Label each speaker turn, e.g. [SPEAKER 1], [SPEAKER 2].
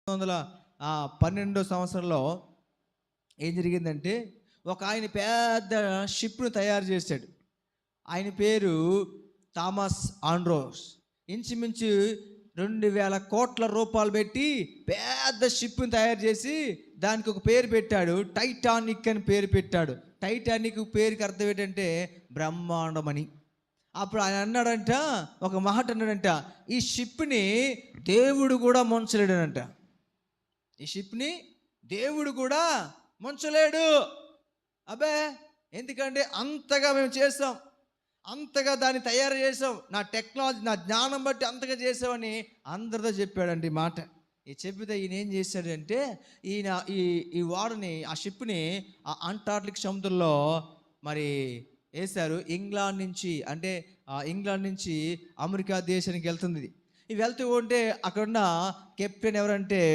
[SPEAKER 1] 1912 సంవత్సరంలో ఏం జరిగిందంటే, ఒక ఆయన పెద్ద షిప్ను తయారు చేశాడు. ఆయన పేరు థామస్ ఆండ్రోస్. ఇంచుమించు 2000 కోట్ల రూపాయలు పెట్టి పెద్ద షిప్ను తయారు చేసి దానికి ఒక పేరు పెట్టాడు, టైటానిక్ అని పేరు పెట్టాడు. టైటానిక్ పేరుకి అర్థం ఏంటంటే బ్రహ్మాండమని. అప్పుడు ఆయన అన్నాడంట, ఒక మాట అన్నాడంట, ఈ షిప్ని దేవుడు కూడా ముంచలేడనంట. ఈ షిప్ని దేవుడు కూడా ముంచలేడు. అబ్బే, ఎందుకంటే అంతగా మేము చేసాం, అంతగా దాన్ని తయారు చేసాం, నా టెక్నాలజీ, నా జ్ఞానం బట్టి అంతగా చేసామని అందరితో చెప్పాడండి మాట. ఈ చెప్పితే ఈయన ఏం చేశాడంటే, ఈయన ఈ వాడని, ఆ షిప్ని ఆ అంటార్క్టిక్ సముద్రంలో మరి వేశారు. ఇంగ్లాండ్ నుంచి అమెరికా దేశానికి వెళ్తుంది. ఇవి వెళ్తూ ఉంటే అక్కడున్న కెప్టెన్ ఎవరంటే